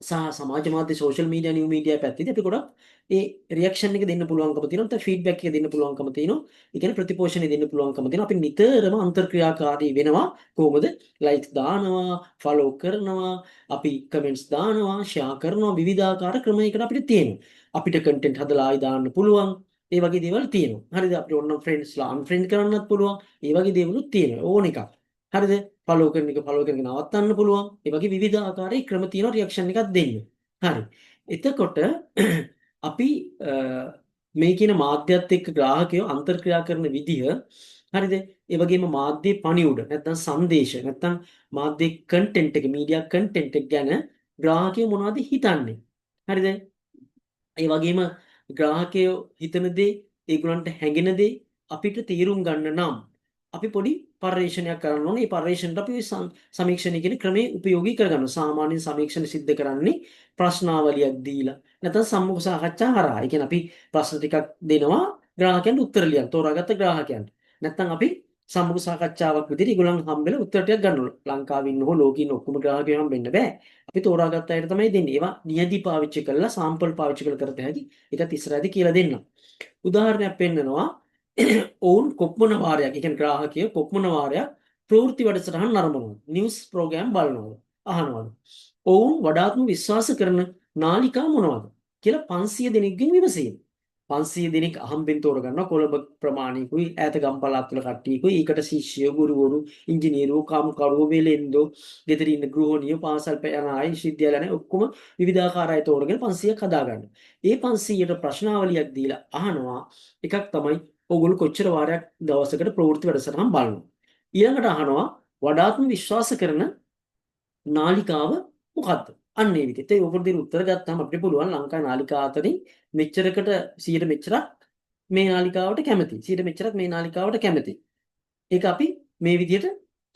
සහ සමාජ මාධ්‍ය සෝෂල් මීඩියා නිව් මීඩියා පැත්තේදී අපි ගොඩක් ඒ රියැක්ෂන් එක දෙන්න පුළුවන්කම තියෙනවා. නැත්නම් ෆීඩ්බැක් එක දෙන්න පුළුවන්කම තියෙනවා. ඒ කියන්නේ ප්‍රතිපෝෂණය දෙන්න පුළුවන්කම තියෙනවා. අපි නිතරම අන්තර්ක්‍රියාකාරී වෙනවා. කොහොමද? ලයික්ස් දානවා, ෆලෝ කරනවා, අපි කමෙන්ට්ස් දානවා, ෂෙයා කරනවා විවිධාකාර ක්‍රමයකට අපිට තියෙනවා. අපිට කන්ටෙන්ට් හදලා ආයි දාන්න පුළුවන්. ඒ වගේ දේවල් තියෙනවා. හරිද? අපිට ඕන ෆ්‍රෙන්ඩ්ස්ලා අන්ෆ්‍රෙන්ඩ් කරන්නත් පුළුවන්. ඒ වගේ දේවලුත් තියෙනවා. ඕන එකක්. හරිද? ෆලෝ කරන එක ෆලෝ කරගෙන නවත්තන්න පුළුවන්. ඒ වගේ විවිධ ආකාරයේ ක්‍රම තියෙනවා රියැක්ෂන් එකක් දෙන්න. හරි. එතකොට අපි මේ කියන මාධ්‍යත් එක්ක ග්‍රාහකයෝ අන්තර්ක්‍රියා කරන විදිහ හරිද? ඒ වගේම මාධ්‍යයේ පණිවුඩ නැත්නම් සංදේශ නැත්නම් මාධ්‍යයේ කන්ටෙන්ට් එක මීඩියා කන්ටෙන්ට් එක ගැන ග්‍රාහකයෝ මොනවද හිතන්නේ? හරිද? ඒ වගේම ග්‍රාහකයෝ හිතන දේ ඒගොල්ලන්ට හැඟෙන දේ අපිට තීරුම් ගන්න නම් අපි පොඩි පර්යේෂණයක් කරන්න ඕනේ. ඒ පර්යේෂණයට අපි සමීක්ෂණය කියන ක්‍රමේ උපයෝගී කරගන්නවා. සාමාන්‍යයෙන් සමීක්ෂණ සිද්ධ කරන්නේ ප්‍රශ්නාවලියක් දීලා නැත්නම් සම්මුඛ සාකච්ඡා හරහා. ඒ කියන්නේ අපි ප්‍රශ්න ටිකක් දෙනවා ග්‍රාහකයන්ට උත්තර ලියන්න. තෝරාගත්ත ග්‍රාහකයන්ට. නැත්නම් අපි සම්මුඛ සාකච්ඡාවක් විදිහට ඒගොල්ලන් හම්බෙලා උත්තර ටිකක් ගන්නවා. ලංකාවේ ඉන්න හෝ ලෝකේ ඉන්න ඔක්කොම ග්‍රාහකයෝ හම්බෙන්න බෑ. අපි තෝරාගත්ත අයට තමයි දෙන්නේ. ඒවා නියදි පාවිච්චි කරලා සාම්පල් පාවිච්චි කරලා කරත හැකි. ඒකත් ඉස්සරහදී කියලා දෙන්නම්. උදාහරණයක් පෙන්නනවා. ඔවුන් කොපමණ වාරයක්, ඒ කියන්නේ ග්‍රාහකයෝ කොපමණ වාරයක් ප්‍රවෘත්ති වැඩසටහන් නරඹනවද? News programme බලනවද? අහනවද? ඔවුන් වඩාත්ම විශ්වාස කරන නාලිකා මොනවද? කියලා 500 දෙනෙක්ගෙන් විමසීම. 500 දෙනෙක් අහම්බෙන් තෝරගන්නවා. කොළඹ ප්‍රමාණිකුයි, ඈත ගම් පළාත් වල කට්ටියකුයි, ඒකට ශිෂ්‍යයෝ, ගුරුවරු, ඉංජිනේරුවෝ, කාම්කරුවෝ, වෙලෙන්දෝ, ගෙදර ඉන්න ගෘහණියෝ, පාසල් යන අය, විශ්වවිද්‍යාල යන ඔක්කොම විවිධාකාර අය තෝරගෙන 500ක් හදාගන්නවා. ඒ 500ට ප්‍රශ්නාවලියක් දීලා අහනවා. එකක් තමයි ඔයගොල්ලෝ කොච්චර වාරයක් දවසකට ප්‍රවෘත්ති වැඩසටහන් බලනවා. ඊළඟට අහනවා වඩාත්ම විශ්වාස කරන නාලිකාව මොකක්ද? අන්න ඒ විදිහට ඒ ඔබට දෙන උත්තර ගත්තාම අපිට පුළුවන් ලංකාවේ නාලිකා අතරින් මෙච්චරකට 100 මෙච්චරක් මේ නාලිකාවට කැමති. 100 මෙච්චරක් මේ නාලිකාවට කැමති. ඒක අපි මේ විදිහට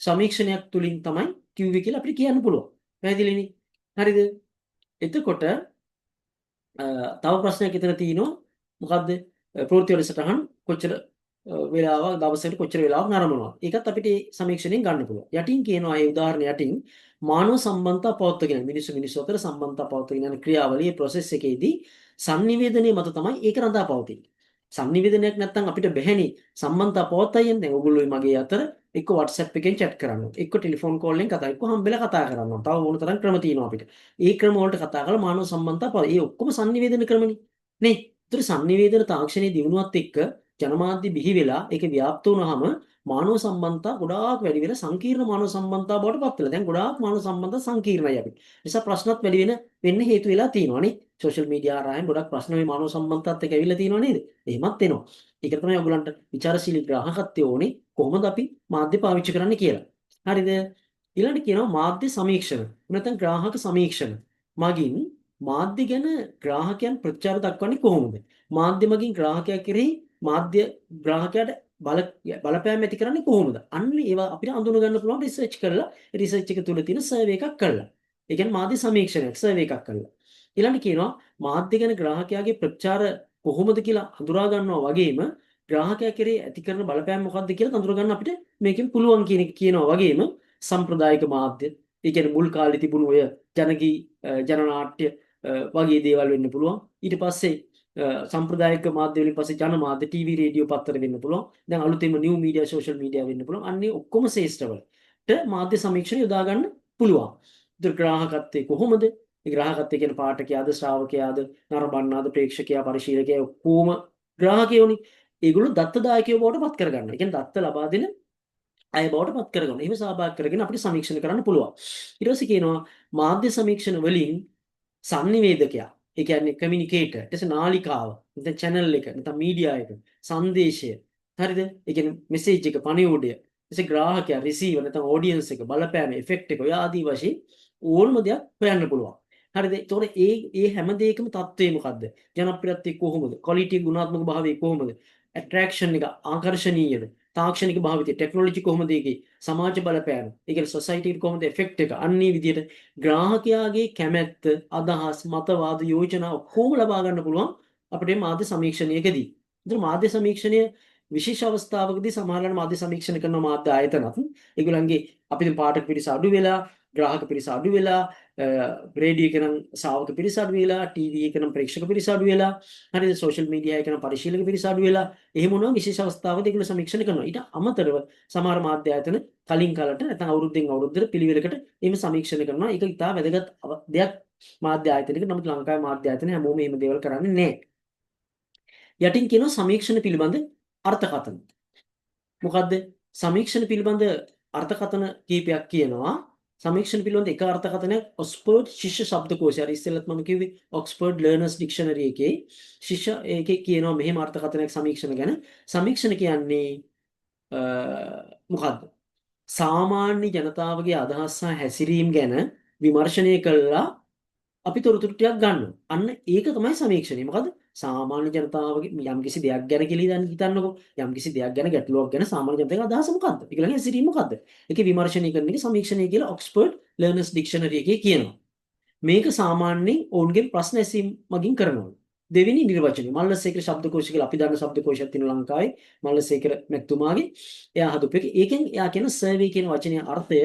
සමීක්ෂණයක් තුලින් තමයි කිව්වේ කියලා අපිට කියන්න පුළුවන්. පැහැදිලිනේ? හරිද? එතකොට තව ප්‍රශ්නයක් ඉතන තියෙනවා. මොකද්ද? ප්‍රවෘත්ති වැඩසටහන් කොච්චර වෙලාවක් දවසකට කොච්චර වෙලාවක් නරඹනවා. ඒකත් අපිට මේ සමීක්ෂණයෙන් ගන්න පුළුවන්. යටින් කියනවා ඒ උදාහරණ යටින් මානව සම්බන්ධතා පවත්වාගෙන මිනිස්සු අතර සම්බන්ධතා පවත්වාගෙන යන ක්‍රියාවලියේ process එකේදී sannivedanaya මත තමයි ඒක රඳා පවතින්නේ. sannivedanayak නැත්නම් අපිට බැහැනේ සම්බන්ධතා පවත්වාගෙන දැන් ඔයගොල්ලෝ මගේ අතර එක්ක WhatsApp එකෙන් chat කරනවා. එක්ක ටෙලිෆෝන් කෝල් එකෙන් කතා එක්ක හම්බෙලා කතා කරනවා. තව මොන තරම් ක්‍රම තියෙනවා අපිට. ඒ ක්‍රම වලට කතා කරලා මානව සම්බන්ධතා පව. ඒ ඔක්කොම sannivedana ක්‍රමනේ. නේ? ඒතර sannivedana තාක්ෂණයේ දියුණුවත් එක්ක ජනමාධ්‍ය බිහි වෙලා ඒක ව්‍යාප්ත වුණාම මානව සම්බන්ධතා ගොඩාක් වැඩි වෙලා සංකීර්ණ මානව සම්බන්ධතා බවට පත් වෙලා. දැන් ගොඩාක් මානව සම්බන්ධතා සංකීර්ණයි අපිට. නිසා ප්‍රශ්නත් වැඩි වෙන්න හේතු වෙලා තියෙනවා නේ. සෝෂල් මීඩියා හරහාම ගොඩක් ප්‍රශ්න මේ මානව සම්බන්ධතාත් එක්ක ඇවිල්ලා තියෙනවා නේද? එහෙමත් එනවා. ඒක තමයි ඔයගොල්ලන්ට විචාරශීලී ග්‍රාහකත්වය ඕනේ කොහොමද අපි මාධ්‍ය පාවිච්චි කරන්න කියලා. හරිද? ඊළඟට කියනවා මාධ්‍ය සමීක්ෂණ. නැත්නම් ග්‍රාහක සමීක්ෂණ. මගින් මාධ්‍ය ගැන ග්‍රාහකයන් ප්‍රතිචාර දක්වන්නේ කොහොමද? මාධ්‍ය මගින් ග්‍රාහකයා කෙරෙහි මාධ්‍ය ග්‍රාහකයාට බලපෑම් ඇති කරන්නේ කොහොමද? අන්න ඒවා අපිට අඳුන ගන්න පුළුවන් රිසර්ච් කරලා රිසර්ච් එක තුල තියෙන සර්වේ එකක් කරලා. ඒ කියන්නේ මාධ්‍ය සමීක්ෂණයක් සර්වේ එකක් කරලා. ඊළඟට කියනවා මාධ්‍ය ගැන ග්‍රාහකයාගේ ප්‍රතිචාර කොහොමද කියලා හඳුනා ගන්නවා වගේම ග්‍රාහකයා කෙරේ ඇති කරන බලපෑම මොකක්ද කියලා හඳුනා ගන්න අපිට මේකෙන් පුළුවන් කියන එක කියනවා වගේම සම්ප්‍රදායික මාධ්‍ය ඒ කියන්නේ මුල් කාලේ තිබුණු ඔය ජනගී ජනනාට්‍ය වගේ දේවල් වෙන්න පුළුවන්. ඊට පස්සේ සම්ප්‍රදායික මාධ්‍ය වලින් පස්සේ ජනමාධ්‍ය ටීවී රේඩියෝ පත්තර වෙන්න පුළුවන්. දැන් අලුතෙන්ම නිව් මීඩියා සෝෂල් මීඩියා වෙන්න පුළුවන්. අන්නේ ඔක්කොම ශේෂ්ඨවලට මාධ්‍ය සමීක්ෂණ යොදා ගන්න පුළුවන්. ඒතර ග්‍රාහකත්වයේ කොහොමද? ඒ ග්‍රාහකත්වය කියන පාඨකයාද ශ්‍රාවකයාද නරඹන්නාද ප්‍රේක්ෂකයා පරිශීලකයා ඔක්කොම ග්‍රාහකයෝනේ. ඒගොල්ලෝ දත්තදායකයෝ බවට පත් කරගන්නවා. ඒ කියන්නේ දත්ත ලබා දෙන අය බවට පත් කරගන්නවා. එහෙම සහභාගී කරගෙන අපිට සමීක්ෂණ කරන්න පුළුවන්. ඊට පස්සේ කියනවා මාධ්‍ය සමීක්ෂණ වලින් sannivedakaya ඒ කියන්නේ කමියුනිකේටර් ඊට පස්සේ නාලිකාව නැත්නම් channel එක නැත්නම් මීඩියා එක සංදේශය හරිද ඒ කියන්නේ මෙසේජ් එක පණිවුඩය ඊට ග්‍රාහකයා රිසීවර් නැත්නම් ඔඩියන්ස් එක බලපෑම ඉෆෙක්ට් එක ඔය ආදී වශයෙන් ඕනම දෙයක් හොයන්න පුළුවන් හරිද ඒතකොට ඒ හැම දෙයකම තත්ත්වය මොකද්ද ජනප්‍රියත්වය කොහොමද ක්වොලිටි ගුණාත්මක භාවය කොහොමද ඇට්‍රැක්ෂන් එක ආකර්ෂණීයද තාක්ෂණික භාවිතය ටෙක්නොලොජි කොහොමද ඒකේ සමාජ බලපෑම ඒ කියන්නේ සොසයිටියට කොහොමද ඉෆෙක්ට් එක අන්නේ විදිහට ග්‍රාහකයාගේ කැමැත්ත අදහස් මතවාද යෝජනා ඔක්කොම ලබා ගන්න පුළුවන් අපිට මාධ්‍ය සමීක්ෂණයකදී. ඒතර මාධ්‍ය සමීක්ෂණය විශේෂ අවස්ථාවකදී සමහරවල් මාධ්‍ය සමීක්ෂණ කරන මාධ්‍ය ආයතනත් ඒගොල්ලන්ගේ අපිට පාඨක පිරිස අඩු වෙලා ග්‍රාහක පිරිස අඩු වෙලා රේඩියෝ එකනම් ශ්‍රාවක පිරිස අඩු වෙලා ටීවී එකනම් ප්‍රේක්ෂක පිරිස අඩු වෙලා හරිද සෝෂල් මීඩියා එකනම් පරිශීලක පිරිස අඩු වෙලා එහෙම වුණා විශේෂ අවස්ථාවකදී ඒගොල්ලෝ සමීක්ෂණ කරනවා ඊට අමතරව සමහර මාධ්‍ය ආයතන කලින් කාලට නැත්නම් අවුරුද්දෙන් අවුරුද්දට පිළිවෙලකට එහෙම සමීක්ෂණ කරනවා ඒක ඉතා වැදගත් දෙයක් මාධ්‍ය ආයතනයක නමුත් ලංකාවේ මාධ්‍ය ආයතන හැමෝම එහෙම දේවල් කරන්නේ නැහැ යටින් කියනවා සමීක්ෂණ පිළිබඳ අර්ථකථන. මොකද්ද? සමීක්ෂණ පිළිබඳ අර්ථකථන කීපයක් කියනවා. සමීක්ෂණ පිළිබඳ එක අර්ථකථනයක් ඔක්ස්ෆර්ඩ් ශිෂ්‍ය ශබ්දකෝෂය. අර ඉස්සෙල්ලත් මම කිව්වේ ඔක්ස්ෆර්ඩ් ලර්නර්ස් ඩික්ෂනරි එකේ ශිෂ්‍ය ඒකේ කියනවා මෙහෙම අර්ථකථනයක් සමීක්ෂණ ගැන. සමීක්ෂණ කියන්නේ මොකද්ද? සාමාන්‍ය ජනතාවගේ අදහස් සහ හැසිරීම් ගැන විමර්ශනය කළා අපි තොරතුරු ටිකක් ගන්නවා. අන්න ඒක තමයි සමීක්ෂණය. මොකද සාමාන්‍ය ජනතාවගේ යම්කිසි දෙයක් ගැන කියලා හිතන්නකෝ. යම්කිසි දෙයක් ගැන ගැටලුවක් ගැන සාමාන්‍ය ජනතාවගේ අදහස මොකද්ද? ඒගොල්ලන්ගේ හැසිරීම මොකද්ද? ඒකේ විමර්ශනය කරන එක සමීක්ෂණය කියලා ඔක්ස්ෆර්ඩ් ලර්නර්ස් ඩික්ෂනරි එකේ කියනවා. මේක සාමාන්‍යයෙන් ඔවුන්ගේ ප්‍රශ්න ඇසීම් මගින් කරනවා. දෙවෙනි නිර්වචනය මල්ලසේකර ශබ්දකෝෂය කියලා අපි දන්න ශබ්දකෝෂයක් තියෙන ලංකාවේ මල්ලසේකර මැතිතුමාගේ එයා හදපු එක. ඒකෙන් එයා කියන සර්වේ කියන වචනේ අර්ථය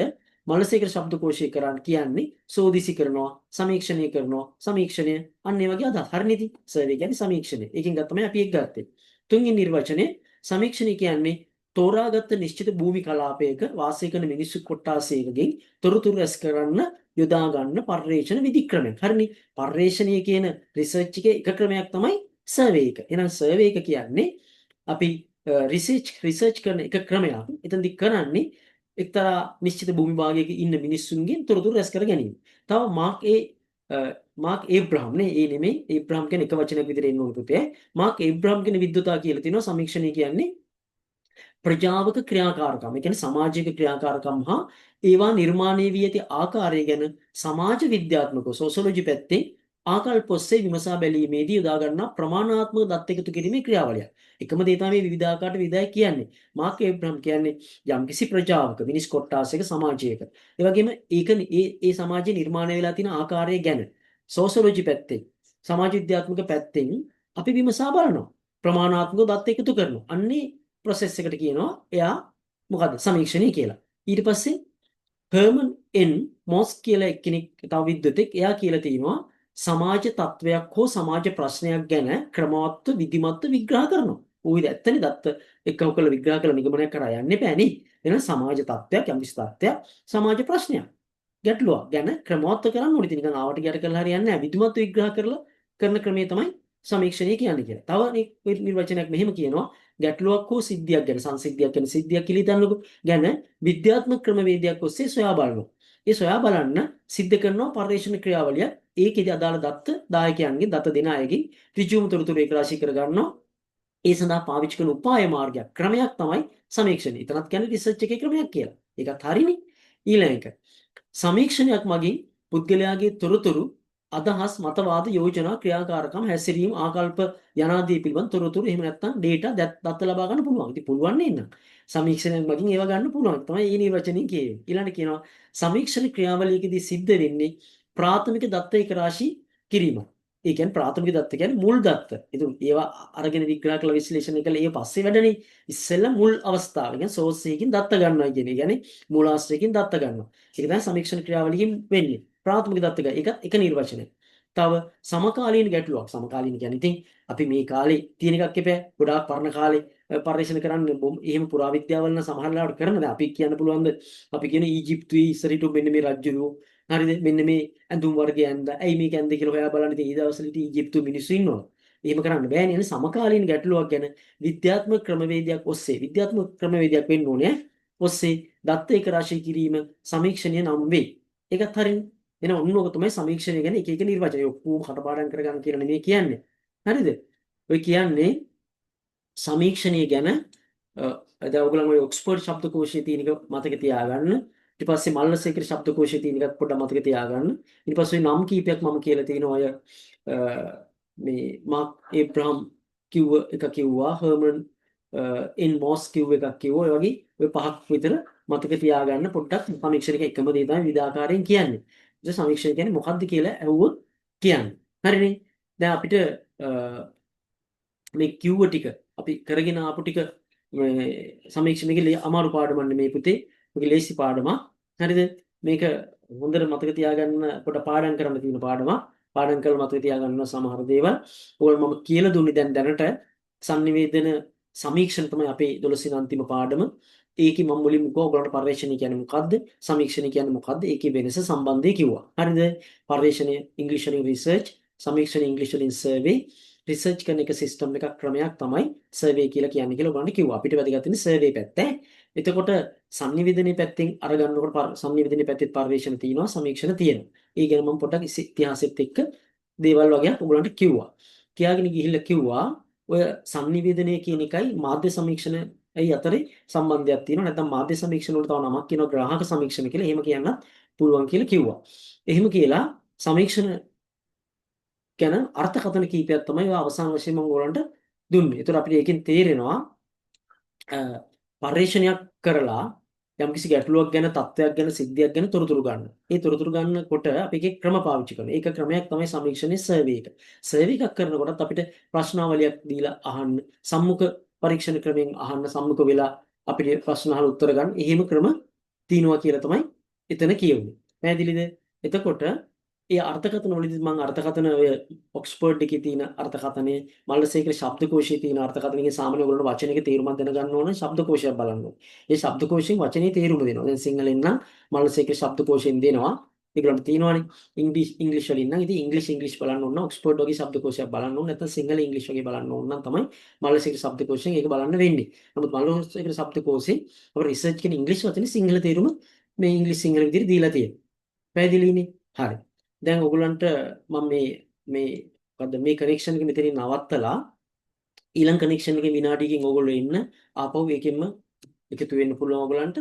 මල්ලසේකර ශබ්දකෝෂය කරන් කියන්නේ සෝදිසි කරනවා, සමීක්ෂණය කරනවා, සමීක්ෂණය අන්න ඒ වගේ අදහස්. හරි නේද? සර්වේ කියන්නේ සමීක්ෂණය. ඒකෙන් තමයි අපි ඒක ගත්තේ. තුන්වෙනි නිර්වචනය සමීක්ෂණය කියන්නේ තෝරාගත් නිශ්චිත භූමි කලාපයක වාසය කරන මිනිස්සු කොට්ටාසයකගෙන් තොරතුරු රැස් කරන්න යොදා ගන්න පර්යේෂණ විධික්‍රමයක්. හරිනේ. පර්යේෂණය කියන රිසර්ච් එකේ එක ක්‍රමයක් තමයි සර්වේ එක. එහෙනම් සර්වේ එක කියන්නේ අපි රිසර්ච් කරන එක ක්‍රමයක්. එතනදි කරන්නේ එක්තරා නිශ්චිත භූමි භාගයක ඉන්න මිනිස්සුන්ගෙන් තොරතුරු රැස් කර ගැනීම. තව මාක් ඒබ්‍රහම් නේ ඒ නෙමෙයි ඒබ්‍රහම් කියන එක වචනයක් විතර එන්න ඕන පුතේ. මාක් ඒබ්‍රහම් කියන විද්වතා කියලා තියෙනවා සමීක්ෂණය කියන්නේ ප්‍රජාවක ක්‍රියාකාරකම්. ඒ කියන්නේ සමාජික ක්‍රියාකාරකම් හා ඒවා නිර්මාණය වී ඇති ආකාරය ගැන සමාජ විද්‍යාත්මක සෝෂියොලොජි පැත්තේ ආකල්ප ඔස්සේ විමසා බැලීමේදී යොදා ගන්නා ප්‍රමාණාත්මක දත් එකතු කිරීමේ ක්‍රියාවලියක්. එකම දේ තමයි විවිධාකාරයට විවිධයි කියන්නේ. මාක් ඒබ්‍රහම් කියන්නේ යම්කිසි ප්‍රජාවක මිනිස් කොට්ටාසයක සමාජයක. ඒ වගේම ඒ සමාජයේ නිර්මාණය වෙලා තියෙන ආකාරය ගැන සෝෂියොලොජි පැත්තේ සමාජ විද්‍යාත්මක පැත්තෙන් අපි විමසා බලනවා. ප්‍රමාණාත්මක දත් එකතු කරනවා. අන්නේ ප්‍රොසෙස් එකට කියනවා එයා මොකද්ද සමීක්ෂණය කියලා. ඊට පස්සේ හර්මන් එන් මොස් කියලා එක්කෙනෙක් තව විද්වතෙක් එයා කියලා තියෙනවා සමාජ තත්වයක් හෝ සමාජ ප්‍රශ්නයක් ගැන ක්‍රමවත්ව විධිමත්ව විග්‍රහ කරනවා. ඌයි ඇත්තනේ දත්ත එක්කව කළ විග්‍රහ කළ නිගමනයක් කරා යන්නේ බෑ නේ. එහෙනම් සමාජ තත්වයක් යම්කිසි තත්ත්වයක් සමාජ ප්‍රශ්නයක් ගැටලුවක් ගැන ක්‍රමවත්ව කරන්න ඕනේ. ඉතින් නිකන් ආවට ගියට කරලා හරියන්නේ නැහැ. විධිමත්ව විග්‍රහ කරලා කරන ක්‍රමය තමයි සමීක්ෂණය කියන්නේ කියලා. තව නිර්වචනයක් මෙහෙම කියනවා ගැටලුවක් හෝ සිද්ධියක් ගැන සංසිද්ධියක් ගැන සිද්ධියක් කියලා හිතන්නකො ගැන විද්‍යාත්මක ක්‍රමවේදයක් ඔස්සේ සොයා බලනවා. ඒ සොයා බලන්න සිද්ධ කරනවා පර්යේෂණ ක්‍රියාවලියක්. ඒකෙදි අදාළ දත්ත දායකයන්ගෙන් දත දෙන අයගෙන් ඍජුවම තොරතුරු ඒකරාශී කර ගන්නවා. ඒ සඳහා පාවිච්චි කරන උපාය මාර්ගයක් ක්‍රමයක් තමයි සමීක්ෂණය. එතනත් කියන්නේ රිසර්ච් එකේ ක්‍රමයක් කියලා. ඒකත් හරිනේ. ඊළඟ එක සමීක්ෂණයක් මගින් පුද්ගලයාගේ තොරතුරු අදහස් මතවාද යෝජනා ක්‍රියාකාරකම් හැසිරීම ආකල්ප යනාදී පිළිබඳ තොරතුරු එහෙම නැත්නම් data දත්ත ලබා ගන්න පුළුවන්. ඉතින් පුළුවන් නේද? සමීක්ෂණයක් මගින් ඒවා ගන්න පුළුවන්. තමයි මේ නිර්වචනයෙන් කියෙන්නේ. ඊළඟට කියනවා සමීක්ෂණ ක්‍රියාවලියකදී සිද්ධ වෙන්නේ ප්‍රාථමික දත්ත ඒක රාශී කිරීම. ඒ කියන්නේ ප්‍රාථමික දත්ත කියන්නේ මුල් දත්ත. ඉතින් ඒවා අරගෙන විග්‍රහ කළ විශ්ලේෂණය කළ ඒ පස්සේ වැඩනේ. ඉස්සෙල්ලා මුල් අවස්ථාව. කියන්නේ සෝස් එකකින් දත්ත ගන්නවා කියන එක. කියන්නේ මූලාශ්‍රයකින් දත්ත ගන්නවා. ඒක තමයි සමීක්ෂණ ක්‍රියාවලියකින් වෙන්නේ. ප්‍රාථමික දත්ත ගන්න. ඒකත් එක නිර්වචනයක්. තව සමකාලීන ගැටලුවක්. සමකාලීන කියන්නේ ඉතින් අපි මේ කාලේ තියෙන එකක් එපෑ. ගොඩාක් පරණ කාලේ පරිශන කරන්න එහෙම පුරාවිද්‍යාවල නම් සමහර ලාවට කරන දැන් අපි කියන්න පුළුවන්ද අපි කියන ඊජිප්තුවේ ඉස්සරිට මෙන්න මේ රජුරෝ හරිද මෙන්න මේ ඇඳුම් වර්ගය ඇඳ ඇයි මේක ඇඳ කියලා හොයා බලන්න ඉතින් ඊ දවස්වලට ඊජිප්තු මිනිස්සු ඉන්නවා. එහෙම කරන්න බෑනේ. එනේ සමකාලීන ගැටලුවක් ගැන විද්‍යාත්මක ක්‍රමවේදයක් ඔස්සේ විද්‍යාත්මක ක්‍රමවේදයක් වෙන්න ඕනේ. ඔස්සේ දත්ත ඒක රාශී කිරීම සමීක්ෂණය නම් වේ. ඒකත් හරිනේ. එහෙනම් ඔන්න ඔක තමයි සමීක්ෂණය ගැන එක එක නිර්වචන. ඒ ඔක්කොම කටපාඩම් කරගන්න කියලා නෙමෙයි කියන්නේ. හරිද? ඔය කියන්නේ සමීක්ෂණය ගැන දැන් ඔයගොල්ලෝ ඔය ඔක්ස්ෆර්ඩ් ශබ්දකෝෂයේ තියෙන එක මතක තියාගන්න. ඊට පස්සේ මල්ලසේකර ශබ්දකෝෂයේ තියෙන එකත් පොඩ්ඩක් මතක තියාගන්න. ඊට පස්සේ නම් කීපයක් මම කියලා තියෙනවා අය මේ මාක් ඒබ්‍රහම් කිව්ව එක කිව්වා හර්මන් එන් මොස් කිව්ව එකක් කිව්වා. ඒ වගේ ඔය පහක් විතර මතක තියාගන්න පොඩ්ඩක් සමීක්ෂණයක එකම දේ තමයි විවිධාකාරයෙන් කියන්නේ. ඒ සමීක්ෂණය කියන්නේ මොකක්ද කියලා ඇහුවොත් කියන්නේ. හරිනේ. දැන් අපිට මේ කිව්ව ටික අපි කරගෙන ආපු ටික මේ සමීක්ෂණයේ අමාරු පාඩමක් නෙමේ පුතේ. මේක ලේසි පාඩමක්. හරිද? මේක හොඳට මතක තියාගන්න පොඩ පාඩම් කරන්න තියෙන පාඩමක්. පාඩම් කරලා මතක තියාගන්න සමහර දේවල්. ඕගොල්ලෝ මම කියලා දුන්නේ දැනට sannivedana සමීක්ෂණ තමයි අපේ 12 වෙනි අන්තිම පාඩම. ඒකේ මම මුලින්ම කිව්වා ඔයගොල්ලන්ට පර්යේෂණය කියන්නේ මොකද්ද? සමීක්ෂණය කියන්නේ මොකද්ද? ඒකේ වෙනස සම්බන්ධය කිව්වා. හරිද? පර්යේෂණය English වලින් research, සමීක්ෂණය English වලින් survey. රිසර්ච් කරන එක සිස්ටම් එකක් ක්‍රමයක් තමයි සර්වේ කියලා කියන්නේ කියලා ඔයගොල්ලන්ට කිව්වා. අපිට වැදගත් වෙන්නේ සර්වේ පැත්ත. එතකොට සංනිවේදනයේ පැත්තෙන් අරගන්නකොට සංනිවේදනයේ පැත්තේ පර්යේෂණ තියෙනවා, සමීක්ෂණ තියෙනවා. ඒ ගැන මම පොඩ්ඩක් ඉතිහාසෙත් එක්ක දේවල් වගේක් ඔයගොල්ලන්ට කිව්වා. කියාගෙන ගිහිල්ලා කිව්වා ඔය සංනිවේදනය කියන එකයි මාධ්‍ය සමීක්ෂණ ඇයි අතරේ සම්බන්ධයක් තියෙනවා. නැත්නම් මාධ්‍ය සමීක්ෂණ වල තව නමක් කියනවා ග්‍රාහක සමීක්ෂණ කියලා. එහෙම කියන්නත් පුළුවන් කියලා කිව්වා. එහෙම කියලා සමීක්ෂණ ගැන අර්ථකථන කීපයක් තමයි ඔය අවසාන වශයෙන් මම ඔයගලන්ට දුන්නේ. ඒතර අපිට ඒකෙන් තේරෙනවා පර්යේෂණයක් කරලා යම්කිසි ගැටලුවක් ගැන, තත්ත්වයක් ගැන, සිද්ධියක් ගැන තොරතුරු ගන්න. ඒ තොරතුරු ගන්නකොට අපි එකේ ක්‍රම පාවිච්චි කරනවා. ඒක ක්‍රමයක් තමයි සමීක්ෂණයේ සර්වේ එක. සර්වේ එකක් කරනකොටත් අපිට ප්‍රශ්නාවලියක් දීලා අහන්න, සම්මුඛ පරීක්ෂණ ක්‍රමයෙන් අහන්න, සම්මුඛ වෙලා අපිට ප්‍රශ්න අහලා උත්තර ගන්න. එහෙම ක්‍රම තියෙනවා කියලා තමයි එතන කියුනේ. පැහැදිලිද? එතකොට ඒ අර්ථකථන වලදී මම අර්ථකථන ඔය ඔක්ස්ෆර්ඩ් එකේ තියෙන අර්ථකථනයේ මල්ලසේකර ශබ්දකෝෂයේ තියෙන අර්ථකථනයේ සාමාන්‍ය ඔයගොල්ලෝ වචනයක තේරුමක් දැනගන්න ඕන ශබ්දකෝෂයක් බලන්න ඕන. ඒ ශබ්දකෝෂයෙන් වචනේ තේරුම දෙනවා. දැන් සිංහලෙන් නම් මල්ලසේකර ශබ්දකෝෂයෙන් දෙනවා. ඒගොල්ලන්ට තියෙනවානේ. ඉංග්‍රීසි වලින් නම් ඉතින් ඉංග්‍රීසි බලන්න ඕන නම් ඔක්ස්ෆර්ඩ් වගේ ශබ්දකෝෂයක් බලන්න ඕන. නැත්නම් සිංහල ඉංග්‍රීසි වගේ බලන්න ඕන නම් තමයි මල්ලසේකර ශබ්දකෝෂයෙන් ඒක බලන්න වෙන්නේ. නමුත් මල්ලසේකර ශබ්දකෝෂේ අපේ රිසර්ච් කරන ඉංග්‍රීසි වචනේ සිංහල තේරුම මේ ඉංග්‍රීසි සිංහල විදිහට දීලා තියෙනවා. පැහැදිලිනේ? හරි. දැන් ඔයගලන්ට මම මේ මොකද්ද මේ කනෙක්ෂන් එක මෙතනින් නවත්තලා ඊළඟ කනෙක්ෂන් එකේ විනාඩියකින් ඔයගොල්ලෝ එන්න ආපහු ඒකෙන්ම එකතු වෙන්න පුළුවන් ඔයගලන්ට.